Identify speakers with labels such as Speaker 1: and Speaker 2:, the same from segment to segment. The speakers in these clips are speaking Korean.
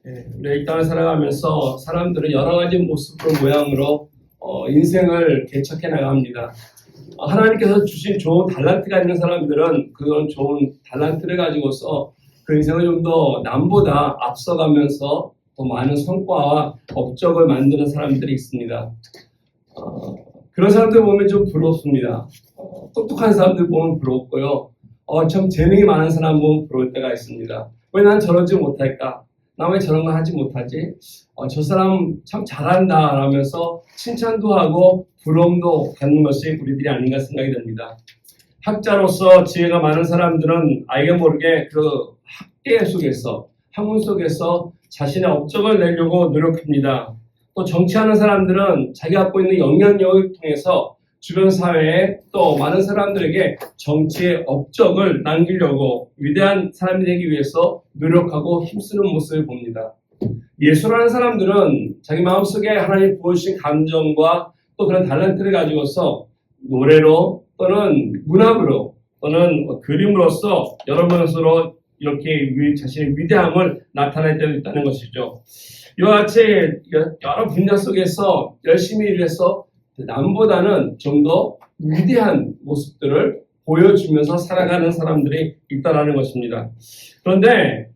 Speaker 1: 우리 이 땅을 살아가면서 사람들은 여러 가지 모습으로 모양으로 인생을 개척해 나갑니다. 하나님께서 주신 좋은 달란트가 있는 사람들은 그런 좋은 달란트를 가지고서 그 인생을 좀 더 남보다 앞서가면서 더 많은 성과와 업적을 만드는 사람들이 있습니다. 그런 사람들 보면 좀 부럽습니다. 똑똑한 사람들 보면 부럽고요. 참 재능이 많은 사람 보면 부러울 때가 있습니다. 왜 난 저러지 못할까? 나 왜 저런 거 하지 못하지? 저 사람 참 잘한다 라면서 칭찬도 하고 부러움도 갖는 것이 우리들이 아닌가 생각이 듭니다. 학자로서 지혜가 많은 사람들은 알게 모르게 그 학계 속에서, 학문 속에서 자신의 업적을 내려고 노력합니다. 또 정치하는 사람들은 자기가 갖고 있는 영향력을 통해서 주변 사회에 또 많은 사람들에게 정치의 업적을 남기려고 위대한 사람이 되기 위해서 노력하고 힘쓰는 모습을 봅니다. 예술하는 사람들은 자기 마음속에 하나님 부어주신 감정과 또 그런 달란트를 가지고서 노래로 또는 문학으로 또는 그림으로써 여러 면으로 이렇게 자신의 위대함을 나타낼 때도 있다는 것이죠. 이와 같이 여러 분야 속에서 열심히 일해서 남보다는 좀 더 위대한 모습들을 보여주면서 살아가는 사람들이 있다는 것입니다. 그런데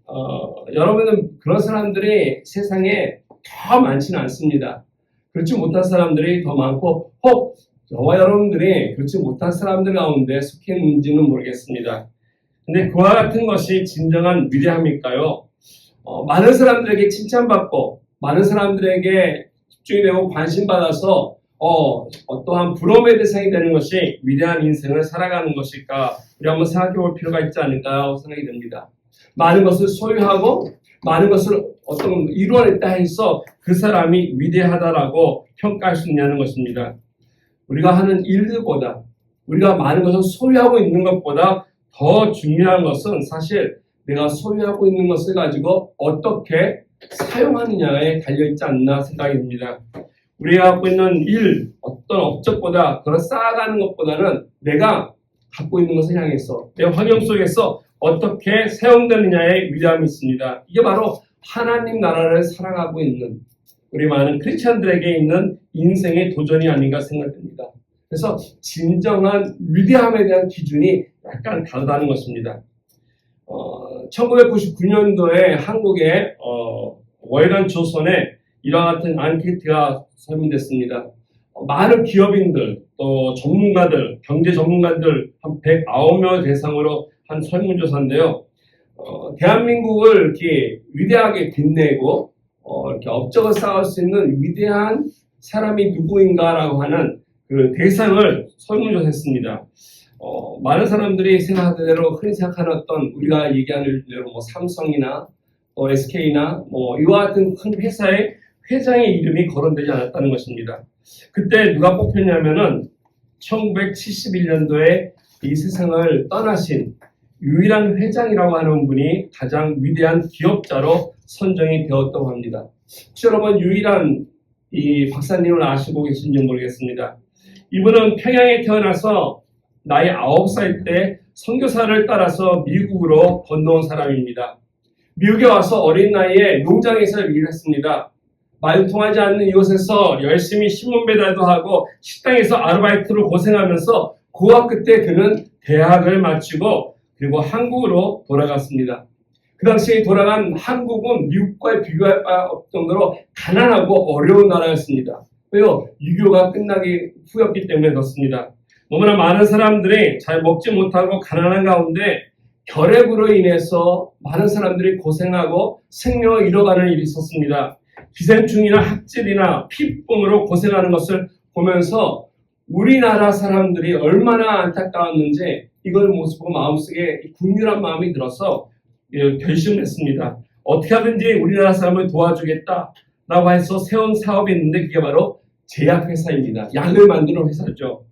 Speaker 1: 여러분은 그런 사람들이 세상에 더 많지는 않습니다. 그렇지 못한 사람들이 더 많고 혹 저와 여러분들이 그렇지 못한 사람들 가운데 속해 있는지는 모르겠습니다. 근데 그와 같은 것이 진정한 위대함일까요? 많은 사람들에게 칭찬받고 많은 사람들에게 집중이 되고 관심받아서 어떠한 부러움의 대상이 되는 것이 위대한 인생을 살아가는 것일까? 우리 한번 생각해 볼 필요가 있지 않을까 생각이 듭니다. 많은 것을 소유하고 많은 것을 어떤 이루어냈다 해서 그 사람이 위대하다라고 평가할 수 있냐는 것입니다. 우리가 하는 일들보다 우리가 많은 것을 소유하고 있는 것보다 더 중요한 것은 사실 내가 소유하고 있는 것을 가지고 어떻게 사용하느냐에 달려있지 않나 생각이 듭니다. 우리가 갖고 있는 일, 어떤 업적보다 그걸 쌓아가는 것보다는 내가 갖고 있는 것을 향해서 내 환경 속에서 어떻게 사용되느냐에 위대함이 있습니다. 이게 바로 하나님 나라를 살아가고 있는 우리 많은 크리스찬들에게 있는 인생의 도전이 아닌가 생각됩니다. 그래서 진정한 위대함에 대한 기준이 약간 다르다는 것입니다. 1999년도에 한국의 월간 조선에 이와 같은 앙케이트가 설문됐습니다. 많은 기업인들, 또 전문가들, 경제 전문가들 한 109명을 대상으로 한 설문조사인데요. 대한민국을 이렇게 위대하게 빛내고 이렇게 업적을 쌓을 수 있는 위대한 사람이 누구인가라고 하는 그 대상을 설문조사했습니다. 많은 사람들이 생각하는 대로 흔히 생각하는 어떤 우리가 얘기하는 대로 뭐 삼성이나 SK나 이와 같은 큰 회사의 회장의 이름이 거론되지 않았다는 것입니다. 그때 누가 뽑혔냐면은 1971년도에 이 세상을 떠나신 유일한 회장이라고 하는 분이 가장 위대한 기업자로 선정이 되었다고 합니다. 혹시 여러분 유일한 이 박사님을 아시고 계신지 모르겠습니다. 이분은 평양에 태어나서 나이 9살 때 선교사를 따라서 미국으로 건너온 사람입니다. 미국에 와서 어린 나이에 농장에서 일을 했습니다. 말 통하지 않는 이곳에서 열심히 신문 배달도 하고 식당에서 아르바이트로 고생하면서 고학교 때 그는 대학을 마치고 그리고 한국으로 돌아갔습니다. 그 당시에 돌아간 한국은 미국과 비교할 바 없을 정도로 가난하고 어려운 나라였습니다. 왜요? 유교가 끝나기 후였기 때문에 그렇습니다. 너무나 많은 사람들이 잘 먹지 못하고 가난한 가운데 결핵으로 인해서 많은 사람들이 고생하고 생명을 잃어가는 일이 있었습니다. 기생충이나 학질이나 피부병으로 고생하는 것을 보면서 우리나라 사람들이 얼마나 안타까웠는지 이걸 모습 보고 마음속에 국률한 마음이 들어서 결심을 했습니다. 어떻게 하든지 우리나라 사람을 도와주겠다라고 해서 세운 사업이 있는데 그게 바로 제약회사입니다. 약을 만드는 회사죠.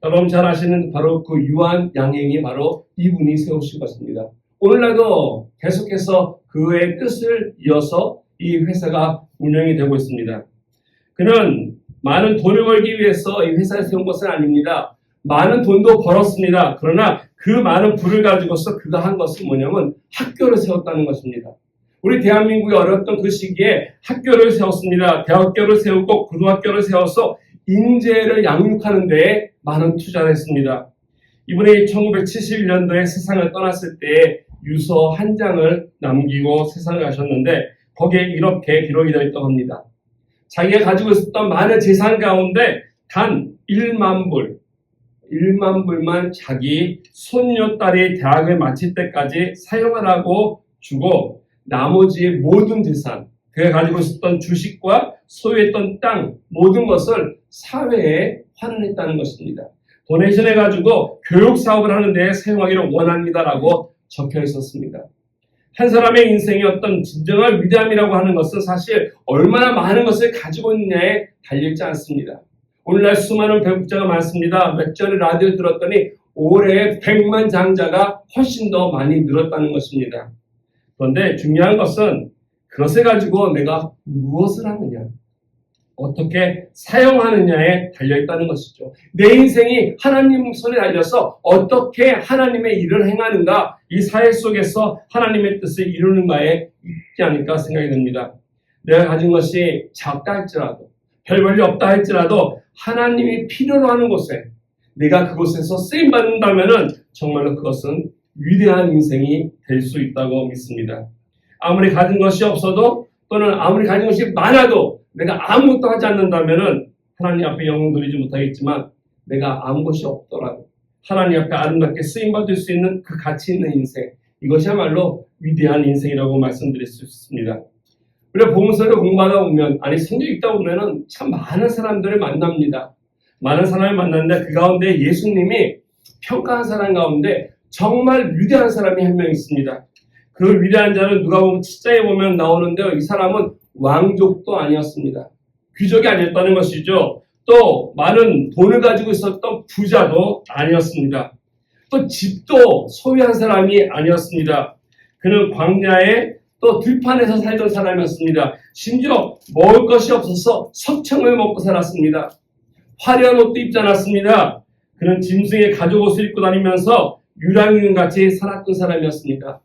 Speaker 1: 여러분 잘 아시는 바로 그 유한 양행이 바로 이분이 세우신 것입니다. 오늘날도 계속해서 그의 뜻을 이어서 이 회사가 운영이 되고 있습니다. 그는 많은 돈을 벌기 위해서 이 회사를 세운 것은 아닙니다. 많은 돈도 벌었습니다. 그러나 그 많은 부를 가지고서 그가 한 것은 뭐냐면 학교를 세웠다는 것입니다. 우리 대한민국이 어려웠던 그 시기에 학교를 세웠습니다. 대학교를 세우고 고등학교를 세워서 인재를 양육하는 데에 많은 투자를 했습니다. 이분이 1971년도에 세상을 떠났을 때 유서 한 장을 남기고 세상을 가셨는데 거기에 이렇게 기록이 되어 있다고 합니다. 자기가 가지고 있었던 많은 재산 가운데 단 1만 불만 자기 손녀딸이 대학을 마칠 때까지 사용하라고 주고 나머지 모든 재산, 그가 가지고 있었던 주식과 소유했던 땅 모든 것을 사회에 환원했다는 것입니다. 도네이션 해가지고 교육 사업을 하는 데 사용하기를 원합니다라고 적혀 있었습니다. 한 사람의 인생의 어떤 진정한 위대함이라고 하는 것은 사실 얼마나 많은 것을 가지고 있느냐에 달려있지 않습니다. 오늘날 수많은 배국자가 많습니다. 몇 전에 라디오 들었더니 올해 100만 장자가 훨씬 더 많이 늘었다는 것입니다. 그런데 중요한 것은 그것을 가지고 내가 무엇을 하느냐, 어떻게 사용하느냐에 달려있다는 것이죠. 내 인생이 하나님 손에 달려서 어떻게 하나님의 일을 행하는가, 이 사회 속에서 하나님의 뜻을 이루는가에 있지 않을까 생각이 듭니다. 내가 가진 것이 작다 할지라도, 별 볼일 없다 할지라도 하나님이 필요로 하는 곳에 내가 그곳에서 쓰임받는다면 정말로 그것은 위대한 인생이 될 수 있다고 믿습니다. 아무리 가진 것이 없어도 또는 아무리 가진 것이 많아도 내가 아무것도 하지 않는다면 하나님 앞에 영광 돌리지 못하겠지만 내가 아무것이 없더라도 하나님 앞에 아름답게 쓰임받을 수 있는 그 가치 있는 인생, 이것이야말로 위대한 인생이라고 말씀드릴 수 있습니다. 우리가 복음서를 공부하다 보면, 성경 읽다 보면은 참 많은 사람들을 만납니다. 많은 사람을 만났는데 그 가운데 예수님이 평가한 사람 가운데 정말 위대한 사람이 한 명 있습니다. 그 위대한 자는 누가 보면 7장에 보면 나오는데요. 이 사람은 왕족도 아니었습니다. 귀족이 아니었다는 것이죠. 또 많은 돈을 가지고 있었던 부자도 아니었습니다. 또 집도 소유한 사람이 아니었습니다. 그는 광야에 또 들판에서 살던 사람이었습니다. 심지어 먹을 것이 없어서 석청을 먹고 살았습니다. 화려한 옷도 입지 않았습니다. 그는 짐승의 가죽 옷을 입고 다니면서 유랑인같이 살았던 사람이었습니다.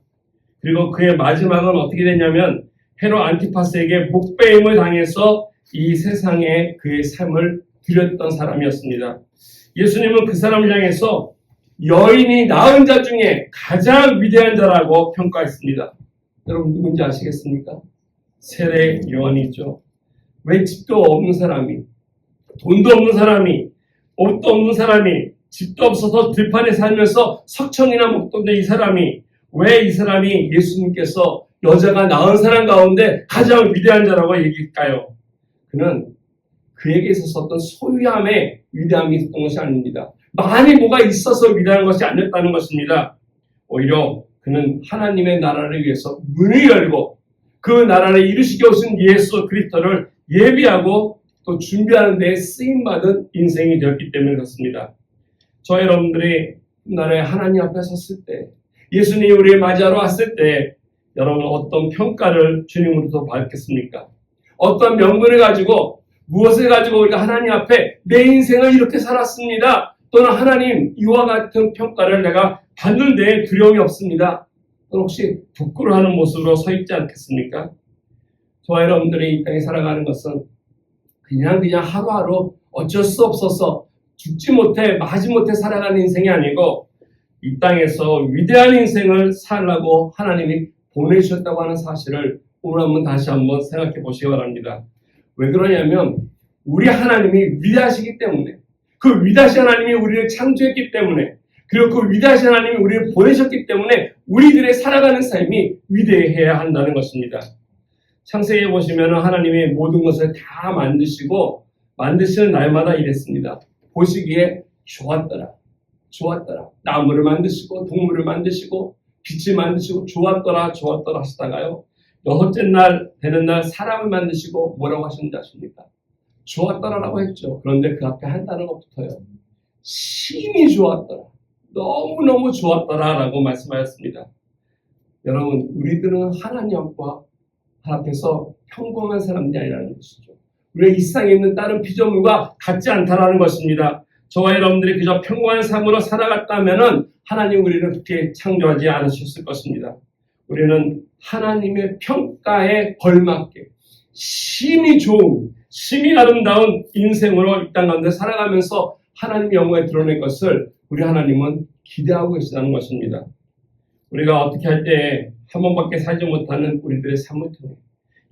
Speaker 1: 그리고 그의 마지막은 어떻게 됐냐면 헤롯 안티파스에게 목배임을 당해서 이 세상에 그의 삶을 드렸던 사람이었습니다. 예수님은 그 사람을 향해서 여인이 낳은 자 중에 가장 위대한 자라고 평가했습니다. 여러분 누군지 아시겠습니까? 세례 요한이죠. 왜 집도 없는 사람이, 돈도 없는 사람이, 옷도 없는 사람이, 집도 없어서 들판에 살면서 석청이나 먹던 이 사람이, 왜 이 사람이 예수님께서 여자가 낳은 사람 가운데 가장 위대한 자라고 얘기할까요? 그는 그에게 있었던 소유함의 위대함이 있었던 것이 아닙니다. 많이 뭐가 있어서 위대한 것이 아니었다는 것입니다. 오히려 그는 하나님의 나라를 위해서 문을 열고 그 나라를 이루시게 오신 예수 그리스도를 예비하고 또 준비하는 데 쓰임받은 인생이 되었기 때문에 그렇습니다. 저 여러분들이 나라에 하나님 앞에 섰을 때, 예수님이 우리를 맞이하러 왔을 때 여러분 어떤 평가를 주님으로부터 받겠습니까? 어떤 명분을 가지고, 무엇을 가지고 우리가 하나님 앞에 내 인생을 이렇게 살았습니다, 또는 하나님 이와 같은 평가를 내가 받는 데 두려움이 없습니다, 또는 혹시 부끄러워하는 모습으로 서 있지 않겠습니까? 저와 여러분들이 이 땅에 살아가는 것은 그냥 하루하루 어쩔 수 없어서 죽지 못해 마지 못해 살아가는 인생이 아니고 이 땅에서 위대한 인생을 살라고 하나님이 보내주셨다고 하는 사실을 오늘 다시 한번 생각해 보시기 바랍니다. 왜 그러냐면 우리 하나님이 위대하시기 때문에, 그 위대하신 하나님이 우리를 창조했기 때문에, 그리고 그 위대하신 하나님이 우리를 보내셨기 때문에 우리들의 살아가는 삶이 위대해야 한다는 것입니다. 창세기에 보시면 하나님이 모든 것을 다 만드시고 만드시는 날마다 이랬습니다. 보시기에 좋았더라. 나무를 만드시고 동물을 만드시고 빛을 만드시고 좋았더라 하시다가요, 여섯째 날 되는 날 사람을 만드시고 뭐라고 하셨는지 아십니까? 좋았더라라고 했죠. 그런데 그 앞에 한 단어가 붙어요. 심히 좋았더라. 너무너무 좋았더라라고 말씀하셨습니다. 여러분, 우리들은 하나님 앞에서 평범한 사람들이 아니라는 것이죠. 우리가 이 세상에 있는 다른 피조물과 같지 않다라는 것입니다. 저와 여러분들이 그저 평범한 삶으로 살아갔다면은 하나님 우리를 그렇게 창조하지 않으셨을 것입니다. 우리는 하나님의 평가에 걸맞게 심히 좋은, 심히 아름다운 인생으로 이 땅 가운데 살아가면서 하나님의 영광에 드러낼 것을 우리 하나님은 기대하고 계시다는 것입니다. 우리가 어떻게 할 때 한 번밖에 살지 못하는 우리들의 삶을 통해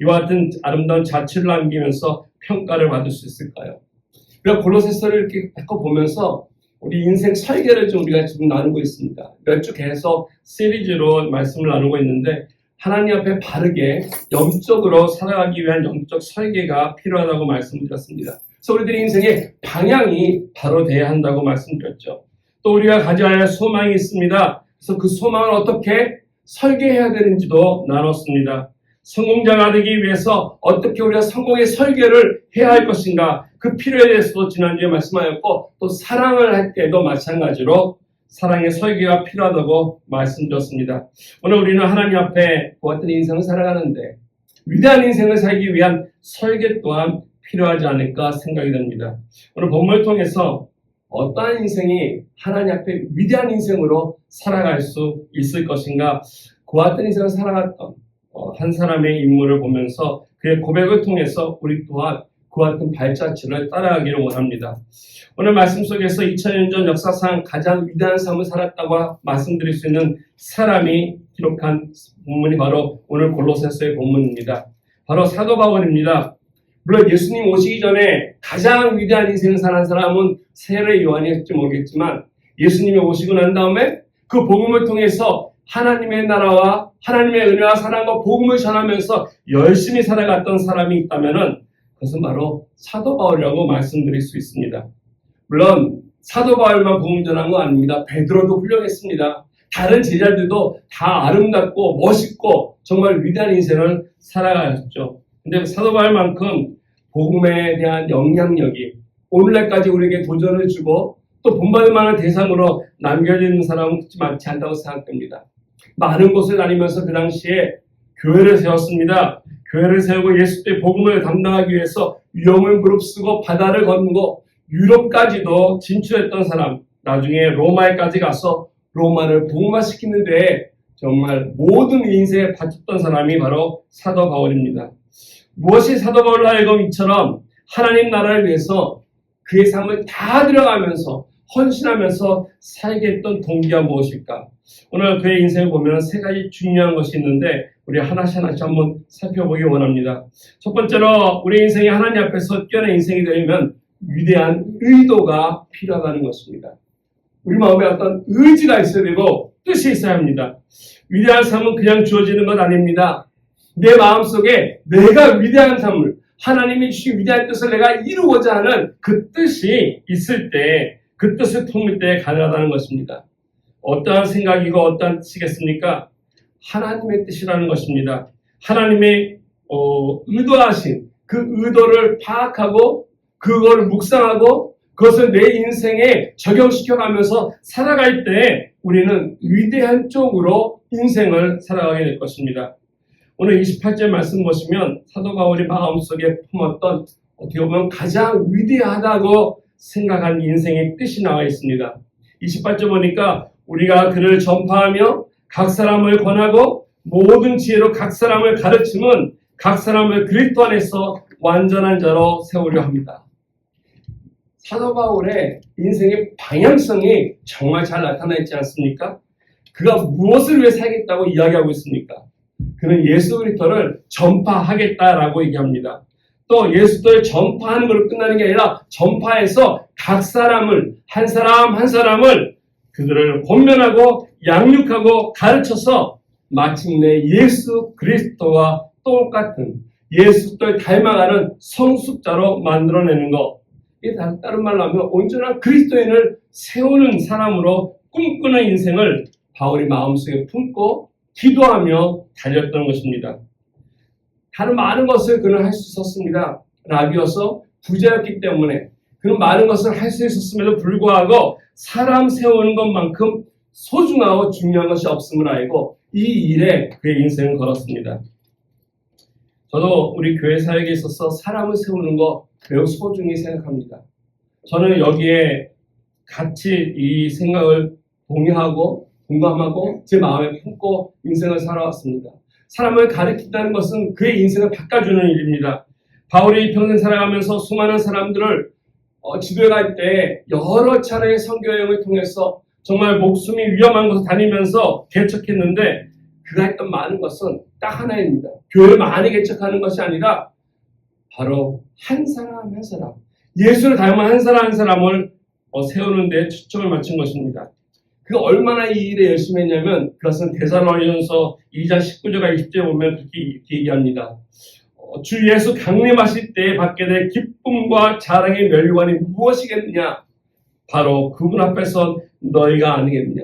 Speaker 1: 이와 같은 아름다운 자취를 남기면서 평가를 받을 수 있을까요? 우리가 골로새서를 이렇게 보면서 우리 인생 설계를 좀 우리가 지금 나누고 있습니다. 몇 주 계속 시리즈로 말씀을 나누고 있는데 하나님 앞에 바르게 영적으로 살아가기 위한 영적 설계가 필요하다고 말씀드렸습니다. 그래서 우리들의 인생의 방향이 바로 돼야 한다고 말씀드렸죠. 또 우리가 가져야 할 소망이 있습니다. 그래서 그 소망을 어떻게 설계해야 되는지도 나눴습니다. 성공자가 되기 위해서 어떻게 우리가 성공의 설계를 해야 할 것인가, 그 필요에 대해서도 지난주에 말씀하였고, 또 사랑을 할 때도 마찬가지로 사랑의 설계가 필요하다고 말씀드렸습니다. 오늘 우리는 하나님 앞에 그 같은 인생을 살아가는데 위대한 인생을 살기 위한 설계 또한 필요하지 않을까 생각이 됩니다. 오늘 본문을 통해서 어떠한 인생이 하나님 앞에 위대한 인생으로 살아갈 수 있을 것인가, 그와 같은 인생을 살아갔던 한 사람의 인물을 보면서 그의 고백을 통해서 우리 또한 그와 같은 발자취를 따라가기를 원합니다. 오늘 말씀 속에서 2000년 전 역사상 가장 위대한 삶을 살았다고 말씀드릴 수 있는 사람이 기록한 본문이 바로 오늘 골로새서의 본문입니다. 바로 사도 바울입니다. 물론 예수님 오시기 전에 가장 위대한 인생을 산 사람은 세례 요한이었을지 모르겠지만 예수님이 오시고 난 다음에 그 복음을 통해서 하나님의 나라와 하나님의 은혜와 사랑과 복음을 전하면서 열심히 살아갔던 사람이 있다면 그것은 바로 사도 바울이라고 말씀드릴 수 있습니다. 물론 사도 바울만 복음 전한 거 아닙니다. 베드로도 훌륭했습니다. 다른 제자들도 다 아름답고 멋있고 정말 위대한 인생을 살아가셨죠. 근데 사도 바울만큼 복음에 대한 영향력이 오늘날까지 우리에게 도전을 주고 또 본받을 만한 대상으로 남겨지는 사람은 그렇지 많지 않다고 생각됩니다. 많은 곳을 다니면서 그 당시에 교회를 세웠습니다. 교회를 세우고 예수의 복음을 담당하기 위해서 위험을 무릅쓰고 바다를 건너고 유럽까지도 진출했던 사람, 나중에 로마에까지 가서 로마를 복음화시키는 데에 정말 모든 인생에 바쳤던 사람이 바로 사도 바울입니다. 무엇이 사도 바울로 하여금 이처럼 하나님 나라를 위해서 그의 삶을 다 들여가면서 헌신하면서 살게 했던 동기가 무엇일까? 오늘 그의 인생을 보면 세 가지 중요한 것이 있는데 우리 하나씩 한번 살펴보기 원합니다. 첫 번째로 우리 인생이 하나님 앞에서 뛰어난 인생이 되려면 위대한 의도가 필요하다는 것입니다. 우리 마음에 어떤 의지가 있어야 되고 뜻이 있어야 합니다. 위대한 삶은 그냥 주어지는 것 아닙니다. 내 마음속에 내가 위대한 삶을, 하나님이 주신 위대한 뜻을 내가 이루고자 하는 그 뜻이 있을 때, 그 뜻을 품을 때 가능하다는 것입니다. 어떠한 생각이고 어떠한 뜻이겠습니까? 하나님의 뜻이라는 것입니다. 하나님의 의도하신 그 의도를 파악하고 그걸 묵상하고 그것을 내 인생에 적용시켜가면서 살아갈 때 우리는 위대한 쪽으로 인생을 살아가게 될 것입니다. 오늘 28절 말씀 보시면 사도 바울이 마음속에 품었던 어떻게 보면 가장 위대하다고 생각한 인생의 뜻이 나와 있습니다. 28절 보니까 우리가 그를 전파하며 각 사람을 권하고 모든 지혜로 각 사람을 가르침은 각 사람을 그리스도 안에서 완전한 자로 세우려 합니다. 사도 바울의 인생의 방향성이 정말 잘 나타나 있지 않습니까? 그가 무엇을 위해 살겠다고 이야기하고 있습니까? 그는 예수 그리스도를 전파하겠다라고 얘기합니다. 또 예수를 전파하는 걸로 끝나는 게 아니라 전파해서 각 사람을 한 사람 한 사람을 그들을 권면하고 양육하고 가르쳐서 마침내 예수 그리스도와 똑같은 예수를 닮아가는 성숙자로 만들어내는 것. 이게 다른 말로 하면 온전한 그리스도인을 세우는 사람으로 꿈꾸는 인생을 바울이 마음속에 품고 기도하며 달렸던 것입니다. 다른 많은 것을 그는 할 수 있었습니다. 라비여서 부자였기 때문에 그는 많은 것을 할 수 있었음에도 불구하고 사람 세우는 것만큼 소중하고 중요한 것이 없음을 알고 이 일에 그의 인생을 걸었습니다. 저도 우리 교회 사역에 있어서 사람을 세우는 거 매우 소중히 생각합니다. 저는 여기에 같이 이 생각을 동의하고 공감하고 제 마음에 품고 인생을 살아왔습니다. 사람을 가르친다는 것은 그의 인생을 바꿔주는 일입니다. 바울이 평생 살아가면서 수많은 사람들을 지도해 갈 때 여러 차례의 선교 여행을 통해서 정말 목숨이 위험한 곳을 다니면서 개척했는데 그가 했던 많은 것은 딱 하나입니다. 교회를 많이 개척하는 것이 아니라 바로 한 사람 한 사람, 예수를 닮은 한 사람 한 사람을 세우는 데 초점을 맞춘 것입니다. 그가 얼마나 이 일에 열심히 했냐면 그것은 데살로니가서 2장 19절과 20절에 보면 그렇게 얘기합니다. 주 예수 강림하실 때에 받게 될 기쁨과 자랑의 면류관이 무엇이겠느냐? 바로 그분 앞에서 너희가 아니겠느냐?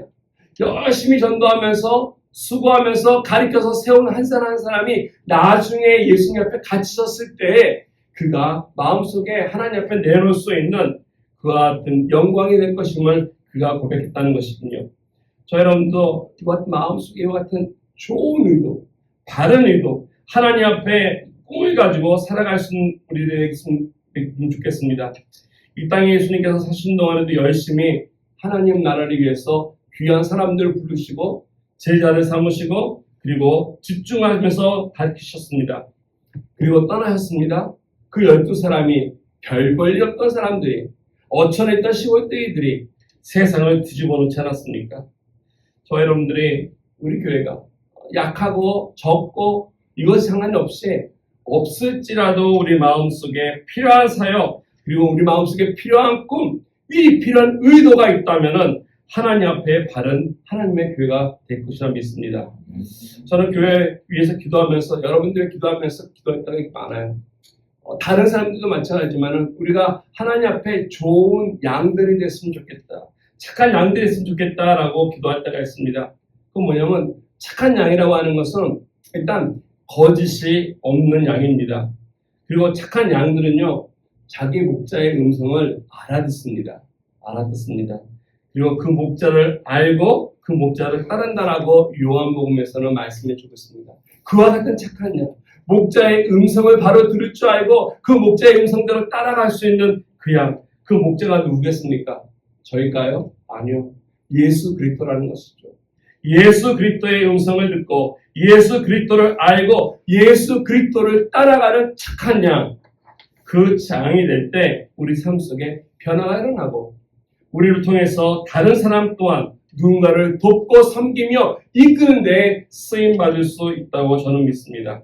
Speaker 1: 열심히 전도하면서 수고하면서 가르쳐서 세운 한 사람 한 사람이 나중에 예수님 앞에 같이 섰을 때에 그가 마음속에 하나님 앞에 내놓을 수 있는 그와 같은 영광이 될 것임을 그가 고백했다는 것이군요. 저 여러분도 이와 같은 마음속에 이와 같은 좋은 의도, 바른 의도, 하나님 앞에 꿈을 가지고 살아갈 수 있는 우리들에게 있으면 좋겠습니다. 이 땅에 예수님께서 사신 동안에도 열심히 하나님 나라를 위해서 귀한 사람들을 부르시고 제자를 삼으시고 그리고 집중하면서 가르치셨습니다. 그리고 떠나셨습니다. 그 12사람이 별 볼 일 없던 사람들이 어천했던 시골떼기들이 세상을 뒤집어 놓지 않았습니까? 저 여러분들이 우리 교회가 약하고 적고 이것이 상관이 없이 없을지라도 우리 마음속에 필요한 사역 그리고 우리 마음속에 필요한 꿈, 이 필요한 의도가 있다면은 하나님 앞에 바른 하나님의 교회가 될 것이라 믿습니다. 저는 교회 위해서 기도하면서 여러분들의 기도하면서 기도했던 게 많아요. 다른 사람들도 마찬가지지만 우리가 하나님 앞에 좋은 양들이 됐으면 좋겠다. 착한 양들이 됐으면 좋겠다라고 기도할 때가 있습니다. 그건 뭐냐면 착한 양이라고 하는 것은 일단 거짓이 없는 양입니다. 그리고 착한 양들은요. 자기 목자의 음성을 알아듣습니다. 그리고 그 목자를 알고 그 목자를 따른다라고 요한복음에서는 말씀해 주고 있습니다. 그와 같은 착한 양, 목자의 음성을 바로 들을 줄 알고 그 목자의 음성대로 따라갈 수 있는 그 양, 그 목자가 누구겠습니까? 저희일까요? 아니요. 예수 그리스도라는 것이죠. 예수 그리스도의 음성을 듣고 예수 그리스도를 알고 예수 그리스도를 따라가는 착한 양, 그 양이 될 때 우리 삶 속에 변화가 일어나고 우리를 통해서 다른 사람 또한 누군가를 돕고 섬기며 이끄는 데 쓰임받을 수 있다고 저는 믿습니다.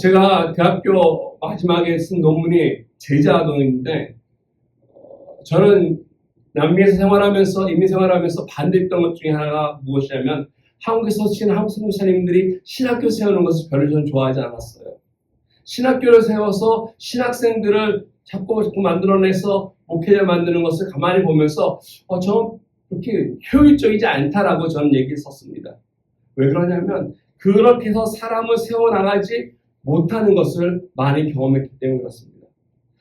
Speaker 1: 제가 대학교 마지막에 쓴 논문이 제자아동인데 저는 남미에서 생활하면서 이민 생활하면서 반대했던 것 중에 하나가 무엇이냐면 한국에서 치는 한국 선교사님들이 신학교 세우는 것을 별로 저는 좋아하지 않았어요. 신학교를 세워서 신학생들을 자꾸 만들어내서 목회자 만드는 것을 가만히 보면서 저는 그렇게 효율적이지 않다라고 저는 얘기했었습니다. 왜 그러냐면 그렇게 해서 사람을 세워나가지 못하는 것을 많이 경험했기 때문에 그렇습니다.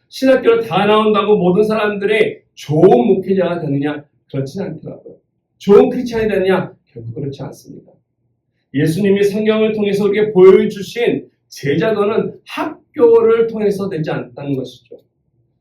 Speaker 1: 신학교를 다 나온다고 모든 사람들이 좋은 목회자가 되느냐? 그렇지는 않더라고요. 좋은 크리스찬이 되느냐? 결코 그렇지 않습니다. 예수님이 성경을 통해서 우리에게 보여주신 제자도는 학교를 통해서 되지 않다는 것이죠.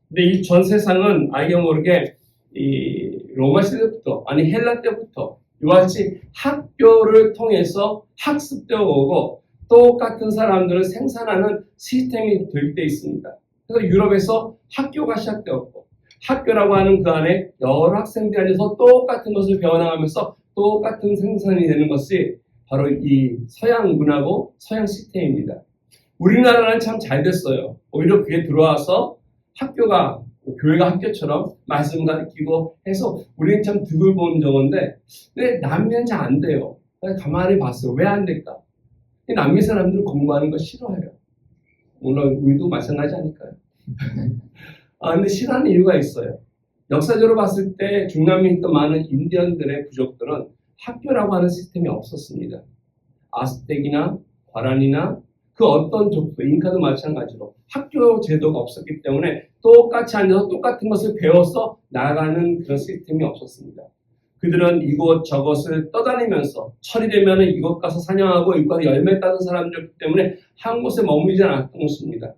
Speaker 1: 근데 이 전 세상은 알게 모르게 이 로마 시대부터 아니 헬라 때부터 이와 같이 학교를 통해서 학습되어 오고 똑같은 사람들을 생산하는 시스템이 되어 있습니다. 그래서 유럽에서 학교가 시작되었고 학교라고 하는 그 안에 여러 학생들이 앉아서 똑같은 것을 배워나가면서 똑같은 생산이 되는 것이 바로 이 서양 문화고 서양 시스템입니다. 우리나라는 참 잘 됐어요. 오히려 그게 들어와서 학교가 교회가 학교처럼 말씀 가르치고 해서 우리는 참 득을 보는 정도인데 근데 남미는 잘 안 돼요. 가만히 봤어요. 왜 안 될까? 남미 사람들은 공부하는 거 싫어해요. 물론 우리도 마찬가지 아닐까요? 근데 싫어하는 이유가 있어요. 역사적으로 봤을 때 중남미에 있던 많은 인디언들의 부족들은 학교라고 하는 시스템이 없었습니다. 아스텍이나 과란이나 그 어떤 족도, 잉카도 마찬가지로 학교 제도가 없었기 때문에 똑같이 앉아서 똑같은 것을 배워서 나아가는 그런 시스템이 없었습니다. 그들은 이곳 저곳을 떠다니면서 철이 되면 이곳 가서 사냥하고 이곳 가서 열매 따는 사람들이기 때문에 한 곳에 머무르지 않았던 것입니다.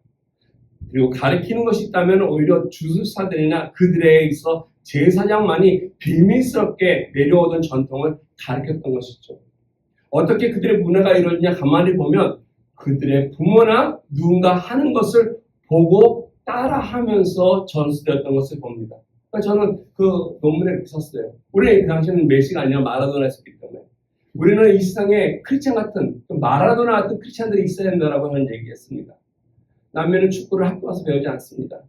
Speaker 1: 그리고 가르치는 것이 있다면 오히려 주술사들이나 그들에 있어 제사장만이 비밀스럽게 내려오던 전통을 가르쳤던 것이죠. 어떻게 그들의 문화가 이러느냐 가만히 보면 그들의 부모나 누군가 하는 것을 보고 따라하면서 전수되었던 것을 봅니다. 그러니까 저는 그 논문에 이렇게 썼어요. 우리 그 당시에는 메시가 아니라 마라도나였기 때문에 우리는 이 세상에 크리스찬 같은 마라도나 같은 크리스찬들이 있어야 된다라고 하는 얘기했습니다. 남매는 축구를 학교 와서 배우지 않습니다.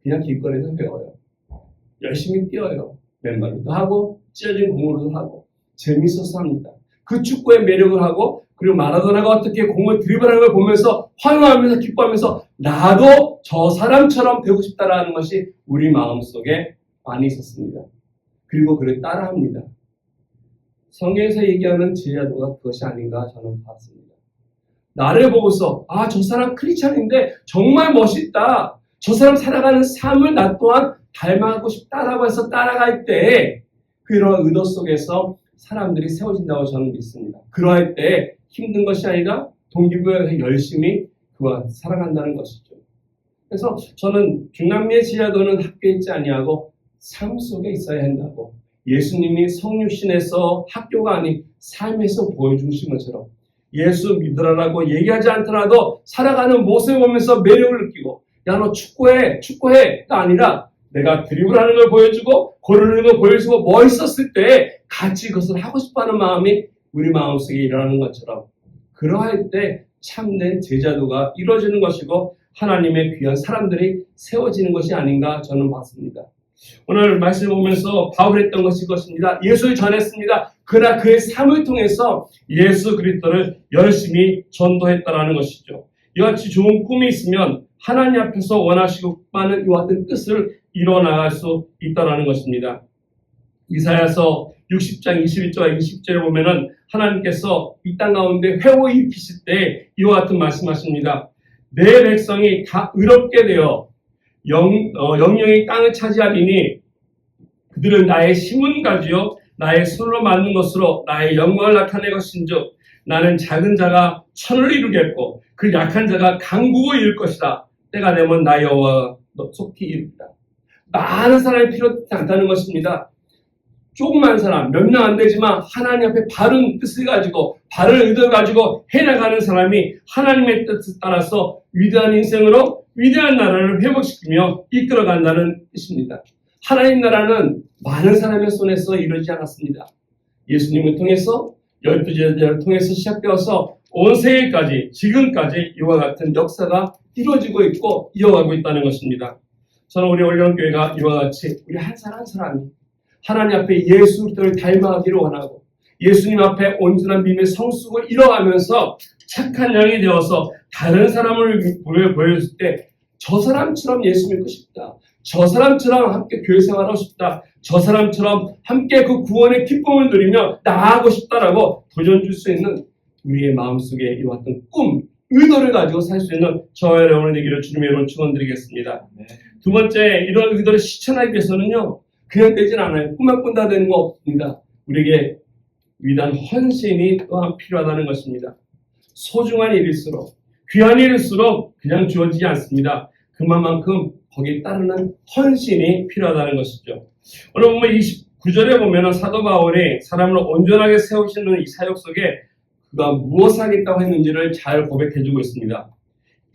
Speaker 1: 그냥 길거리에서 배워요. 열심히 뛰어요. 맨발로도 하고 찢어진 공으로도 하고 재밌어서 합니다. 그 축구의 매력을 하고 그리고 마라도나가 어떻게 공을 드리블하는 걸 보면서 환호하면서 기뻐하면서 나도 저 사람처럼 되고 싶다라는 것이 우리 마음속에 많이 있었습니다. 그리고 그를 따라합니다. 성경에서 얘기하는 제자도가 그것이 아닌가 저는 봤습니다. 나를 보고서 저 사람 크리스찬인데 정말 멋있다. 저 사람 살아가는 삶을 나 또한 닮아가고 싶다라고 해서 따라갈 때 그런 의도 속에서 사람들이 세워진다고 저는 믿습니다. 그러할 때 힘든 것이 아니라 동기부여해서 열심히 그와 살아간다는 것이죠. 그래서 저는 중남미의 지하도는 학교에 있지 아니하고 삶 속에 있어야 한다고 예수님이 성육신에서 학교가 아닌 삶에서 보여주신 것처럼 예수 믿으라고 얘기하지 않더라도 살아가는 모습을 보면서 매력을 느끼고 야 너 축구해가 아니라 내가 드리블하는 걸 보여주고 고르는 걸 보여주고 멋있었을 때 같이 그것을 하고 싶어하는 마음이 우리 마음속에 일어나는 것처럼 그러할 때 참된 제자도가 이루어지는 것이고 하나님의 귀한 사람들이 세워지는 것이 아닌가 저는 봤습니다. 오늘 말씀을 보면서 바울이 했던 것이 이것입니다. 예수를 전했습니다. 그러나 그의 삶을 통해서 예수 그리스도를 열심히 전도했다라는 것이죠. 이같이 좋은 꿈이 있으면 하나님 앞에서 원하시고 많은 이와 같은 뜻을 이뤄나갈 수 있다라는 것입니다. 이사야서 60장 21절과 20절에 보면은 하나님께서 이 땅 가운데 회오 일으키실 때 이와 같은 말씀하십니다. 내 백성이 다 의롭게 되어 영영이 땅을 차지하리니 그들은 나의 힘은 가지요 나의 손으로 만든 것으로 나의 영광을 나타낼 것인즉 나는 작은 자가 천을 이루겠고 그 약한 자가 강국을 이룰 것이다. 때가 되면 나 여호와가 속히 이루리라. 많은 사람이 필요하지 않다는 것입니다. 조그만 사람, 몇 명 안 되지만 하나님 앞에 바른 뜻을 가지고 바른 의도를 가지고 해나가는 사람이 하나님의 뜻을 따라서 위대한 인생으로 위대한 나라를 회복시키며 이끌어간다는 뜻입니다. 하나님 나라는 많은 사람의 손에서 이루어지지 않았습니다. 예수님을 통해서 12제자를 통해서 시작되어서 온 세계까지 지금까지 이와 같은 역사가 이루어지고 있고 이어가고 있다는 것입니다. 저는 우리 올영교회가 이와 같이 우리 한 사람 한 사람이 하나님 앞에 예수 그리스도를 닮아가기를 원하고 예수님 앞에 온전한 믿음의 성숙을 이뤄가면서 착한 양이 되어서 다른 사람을 보여줄 때 저 사람처럼 예수 믿고 싶다. 저 사람처럼 함께 교회 생활하고 싶다. 저 사람처럼 함께 그 구원의 기쁨을 누리며 나아가고 싶다라고 도전 줄 수 있는 우리의 마음속에 이와 같은 꿈, 의도를 가지고 살 수 있는 저와 여러분의 되기를 주님의 이름으로 축원드리겠습니다. 두 번째, 이런 의도를 실천하기 위해서는요. 그냥 되진 않아요. 꿈만 꾼다 되는 거 없습니다. 우리에게 위대한 헌신이 또한 필요하다는 것입니다. 소중한 일일수록, 귀한 일일수록 그냥 주어지지 않습니다. 그만큼 거기에 따르는 헌신이 필요하다는 것이죠. 오늘 보면 29절에 보면 사도 바울이 사람을 온전하게 세우시는 이 사역 속에 그가 무엇을 하겠다고 했는지를 잘 고백해주고 있습니다.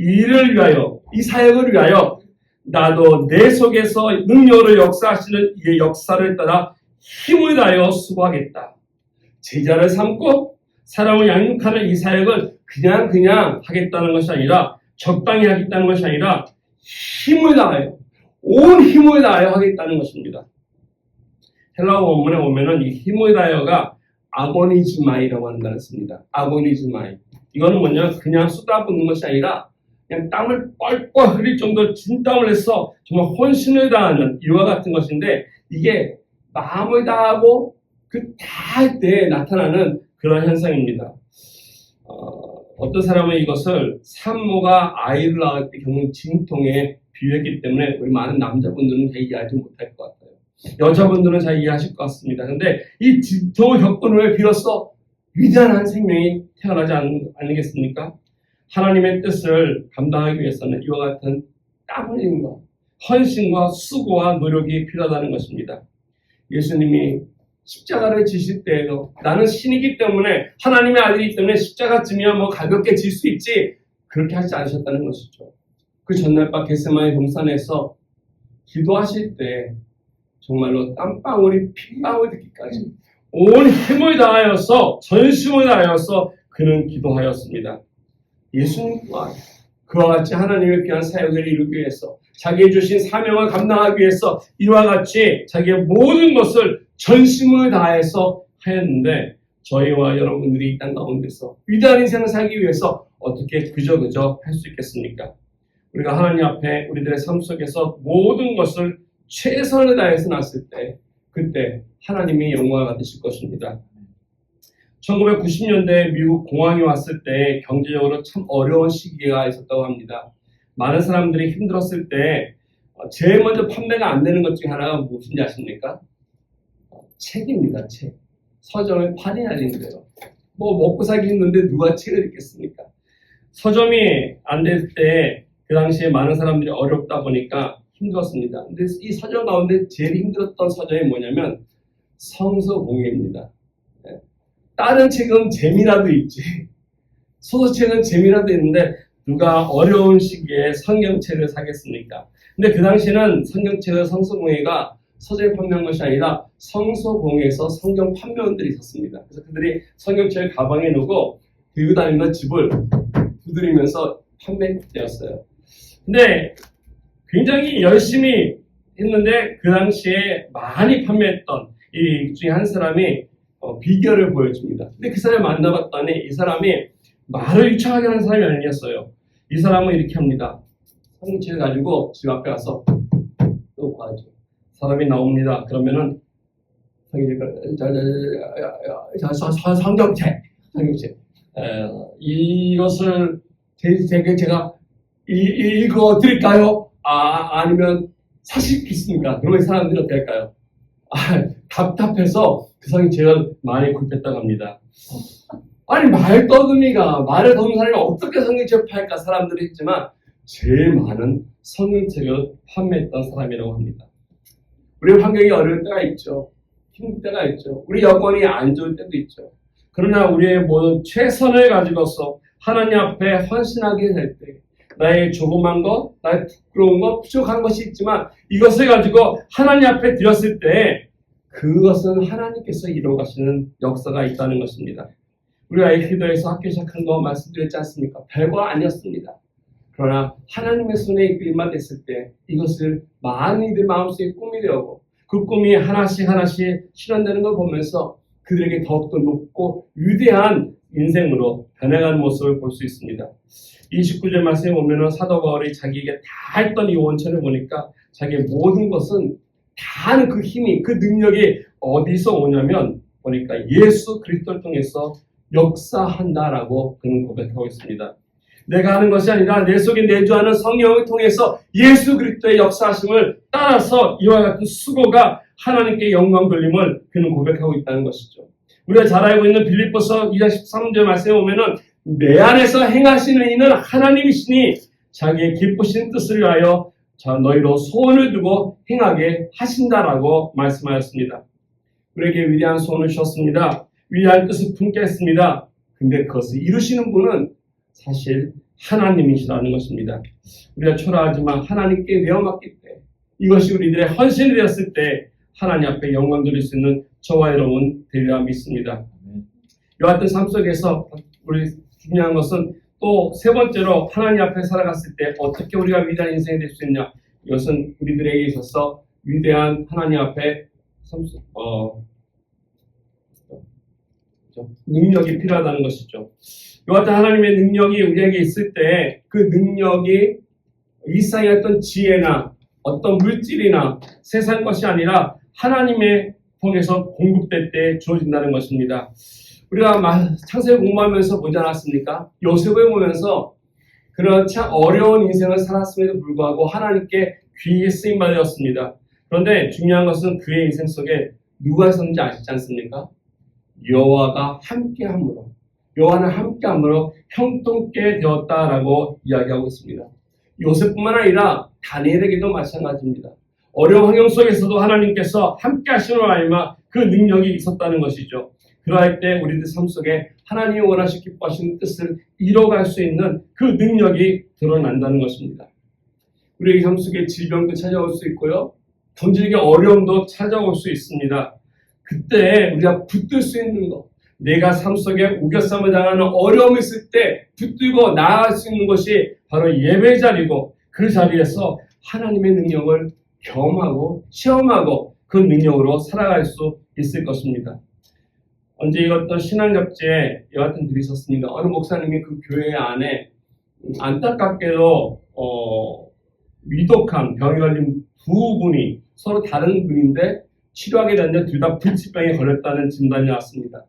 Speaker 1: 이 일을 위하여, 이 사역을 위하여 나도 내 속에서 능력으로 역사하시는 이의 역사를 따라 힘을 다하여 수고하겠다. 제자를 삼고 사람을 양육하는 이 사역을 그냥 하겠다는 것이 아니라 적당히 하겠다는 것이 아니라 힘을 다하여 온 힘을 다하여 하겠다는 것입니다. 헬라어 원문에 보면은 이 힘을 다하여가 아고니즈마이라고 한다는 뜻입니다. 아고니즈마이. 이거는 뭐냐? 그냥 쏟아붓는 것이 아니라 그냥 땀을 뻘뻘 흘릴 정도로 진땀을 해서 정말 혼신을 다하는 이와 같은 것인데 이게 마음을 다하고 그 다 할 때 나타나는 그런 현상입니다. 어떤 사람은 이것을 산모가 아이를 낳을 때 겪는 진통에 비유했기 때문에 우리 많은 남자분들은 잘 이해하지 못할 것 같아요. 여자분들은 잘 이해하실 것 같습니다. 그런데 이 진통을 겪은 후에 비로소 위대한 한 생명이 태어나지 않겠습니까? 하나님의 뜻을 감당하기 위해서는 이와 같은 땀 흘림과 헌신과 수고와 노력이 필요하다는 것입니다. 예수님이 십자가를 지실 때에도 나는 신이기 때문에 하나님의 아들이기 때문에 십자가 지면 뭐 가볍게 질 수 있지 그렇게 하지 않으셨다는 것이죠. 그 전날 밤 겟세마네 동산에서 기도하실 때 정말로 땀방울이 핏방울 듣기까지 온 힘을 다하여서 전심을 다하여서 그는 기도하였습니다. 예수님 또한 그와 같이 하나님의 귀한 사역을 이루기 위해서 자기의 주신 사명을 감당하기 위해서 이와 같이 자기의 모든 것을 전심을 다해서 하였는데 저희와 여러분들이 이 땅 가운데서 위대한 인생을 살기 위해서 어떻게 그저 할 수 있겠습니까? 우리가 하나님 앞에 우리들의 삶 속에서 모든 것을 최선을 다해서 놨을 때 그때 하나님이 영광을 받으실 것입니다. 1990년대 미국 공황이 왔을 때 경제적으로 참 어려운 시기가 있었다고 합니다. 많은 사람들이 힘들었을 때 제일 먼저 판매가 안 되는 것 중에 하나가 무엇인지 아십니까? 책입니다. 책. 서점에 판이 날린대요. 뭐 먹고 살기 힘든데 누가 책을 읽겠습니까? 서점이 안 될 때 그 당시에 많은 사람들이 어렵다 보니까 힘들었습니다. 근데 이 서점 가운데 제일 힘들었던 서점이 뭐냐면 성서공예입니다. 다른 책은 재미라도 있지. 소설책은 재미라도 있는데 누가 어려운 시기에 성경책을 사겠습니까? 근데 그 당시에는 성경책을 성서공예가 서점에 판매한 것이 아니라 성서공예에서 성경 판매원들이 있었습니다. 그래서 그들이 성경책을 가방에 넣고 들고 다니는 집을 두드리면서 판매되었어요. 근데 굉장히 열심히 했는데 그 당시에 많이 판매했던 이 중에 한 사람이 비결을 보여줍니다. 근데 그 사람을 만나봤더니 이 사람이 말을 유창하게 하는 사람이 아니었어요. 이 사람은 이렇게 합니다. 성경책을 가지고 집 앞에 가서 놓고 하죠. 사람이 나옵니다. 그러면은 성경책 이것을 제가 읽어드릴까요? 아니면 사시겠습니까? 그러면 사람들은 어떻게 할까요? 답답해서 그 성경책을 많이 굽혔다고 합니다. 아니 말더듬이가 말을 더듬는 사람이 어떻게 성경책을 팔까 사람들이 했지만 제일 많은 성경책을 판매했던 사람이라고 합니다. 우리 환경이 어려울 때가 있죠. 힘들 때가 있죠. 우리 여건이 안 좋을 때도 있죠. 그러나 우리의 모든 최선을 가지고서 하나님 앞에 헌신하게 될 때 나의 조그만 것, 나의 부끄러운 것, 부족한 것이 있지만 이것을 가지고 하나님 앞에 드렸을 때 그것은 하나님께서 이루어가시는 역사가 있다는 것입니다. 우리가 에이키도에서 학교 시작한 거 말씀드렸지 않습니까? 별거 아니었습니다. 그러나 하나님의 손에 이끌림만 됐을 때 이것을 많은 이들 마음속에 꿈이 되고 그 꿈이 하나씩 실현되는 걸 보면서 그들에게 더욱더 높고 위대한 인생으로 변해가는 모습을 볼 수 있습니다. 29절 말씀에 보면 사도 바울이 자기에게 다 했던 이 원천을 보니까 자기의 모든 것은 다 하는 그 힘이 그 능력이 어디서 오냐면 보니까 예수 그리스도를 통해서 역사한다라고 그는 고백하고 있습니다. 내가 하는 것이 아니라 내 속에 내주하는 성령을 통해서 예수 그리스도의 역사하심을 따라서 이와 같은 수고가 하나님께 영광 돌림을 그는 고백하고 있다는 것이죠. 우리가 잘 알고 있는 빌립보서 2장 13절 말씀에 보면은 내 안에서 행하시는 이는 하나님이시니 자기의 기쁘신 뜻을 위하여 너희로 소원을 두고 행하게 하신다라고 말씀하였습니다. 우리에게 위대한 소원을 주셨습니다. 위대한 뜻을 품게 했습니다. 근데 그것을 이루시는 분은 사실 하나님이시라는 것입니다. 우리가 초라하지만 하나님께 내어맡길 때 이것이 우리들의 헌신이 되었을 때 하나님 앞에 영광 돌릴 수 있는 저와 여러분 되리라 믿습니다. 이와 같은 삶 속에서 우리 중요한 것은 또 세 번째로 하나님 앞에 살아갔을 때 어떻게 우리가 위대한 인생이 될 수 있냐. 이것은 우리들에게 있어서 위대한 하나님 앞에 능력이 필요하다는 것이죠. 이와 같은 하나님의 능력이 우리에게 있을 때 그 능력이 일상의 어떤 지혜나 어떤 물질이나 세상 것이 아니라 하나님의 통해서 공급될 때 주어진다는 것입니다. 우리가 창세기 공부하면서 보지 않았습니까? 요셉을 보면서 그런 참 어려운 인생을 살았음에도 불구하고 하나님께 귀하게 쓰임받았습니다. 그런데 중요한 것은 그의 인생 속에 누가 있었는지 아시지 않습니까? 여호와가 함께함으로 여호와는 함께함으로 형통케 되었다라고 이야기하고 있습니다. 요셉뿐만 아니라 다니엘에게도 마찬가지입니다. 어려운 환경 속에서도 하나님께서 함께 하시는 말마 그 능력이 있었다는 것이죠. 그러할 때 우리들 삶 속에 하나님이 원하시고 기뻐하시는 뜻을 이뤄갈 수 있는 그 능력이 드러난다는 것입니다. 우리의 삶 속에 질병도 찾아올 수 있고요. 경제적인 어려움도 찾아올 수 있습니다. 그때 우리가 붙들 수 있는 것, 내가 삶 속에 우겨싸움을 당하는 어려움이 있을 때 붙들고 나아갈 수 있는 것이 바로 예배 자리고, 그 자리에서 하나님의 능력을 경험하고 체험하고 그 능력으로 살아갈 수 있을 것입니다. 언제 이것도 신앙접지에 여하튼 들으셨습니다. 어느 목사님이 그 교회 안에 안타깝게도 위독한 병이 걸린 두 분이 서로 다른 분인데 치료하게 됐는데 둘 다 불치병에 걸렸다는 진단이 왔습니다.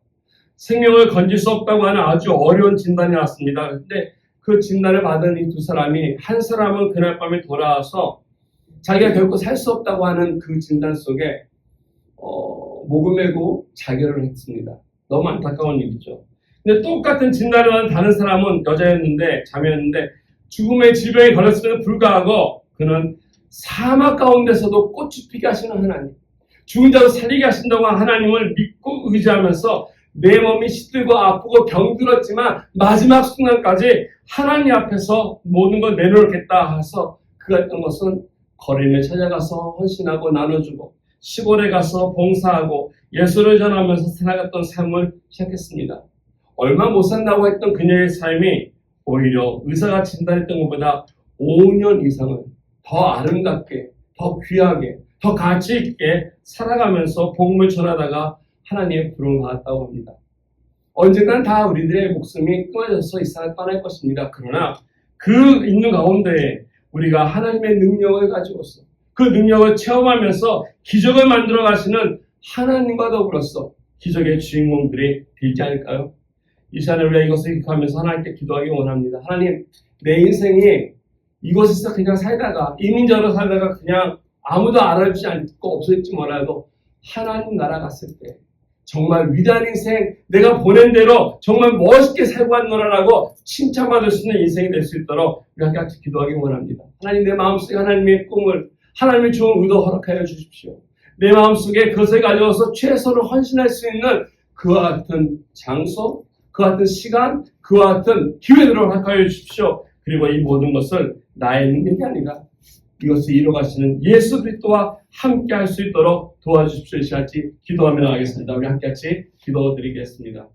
Speaker 1: 생명을 건질 수 없다고 하는 아주 어려운 진단이 왔습니다. 그런데 그 진단을 받은 이 두 사람이, 한 사람은 그날 밤에 돌아와서 자기가 결코 살 수 없다고 하는 그 진단 속에 목을 메고 자결을 했습니다. 너무 안타까운 일이죠. 근데 똑같은 진단을 받은 다른 사람은 여자였는데, 자매였는데 죽음의 질병에 걸렸음에도 불구하고 그는 사막 가운데서도 꽃이 피게 하시는 하나님, 죽은 자도 살리게 하신다고 하나님을 믿고 의지하면서 내 몸이 시들고 아프고 병들었지만 마지막 순간까지 하나님 앞에서 모든 걸 내놓겠다 해서 그가 했던 것은 거리를 찾아가서 헌신하고 나눠주고 시골에 가서 봉사하고 예수를 전하면서 살아갔던 삶을 시작했습니다. 얼마 못 산다고 했던 그녀의 삶이 오히려 의사가 진단했던 것보다 5년 이상을 더 아름답게, 더 귀하게, 더 가치 있게 살아가면서 복음을 전하다가 하나님의 부름을 받았다고 합니다. 언젠간 다 우리들의 목숨이 끊어져서 이 세상을 떠날 것입니다. 그러나 그 있는 가운데 우리가 하나님의 능력을 가지고서 그 능력을 체험하면서 기적을 만들어 가시는 하나님과 더불어서 기적의 주인공들이 되지 않을까요? 이 시간에 우리가 이것을 기억하면서 하나님께 기도하기 원합니다. 하나님, 내 인생이 이곳에서 그냥 살다가 이민자로 살다가 그냥 아무도 알아주지 않고 없어질지 몰라도 하나님 나라 갔을 때 정말 위대한 인생, 내가 보낸 대로 정말 멋있게 살고 왔노라라고 칭찬받을 수 있는 인생이 될 수 있도록 우리 같이 기도하기 원합니다. 하나님, 내 마음속에 하나님의 꿈을, 하나님의 좋은 의도 허락하여 주십시오. 내 마음속에 그것을 가져와서 최선을 헌신할 수 있는 그와 같은 장소, 그와 같은 시간, 그와 같은 기회들을 허락하여 주십시오. 그리고 이 모든 것을 나의 능력이 아니라 이것을 이루어가시는 예수 그리스도와 함께 할 수 있도록 도와주십시오. 이 시간까지 기도하며 나가겠습니다. 우리 함께 같이 기도드리겠습니다.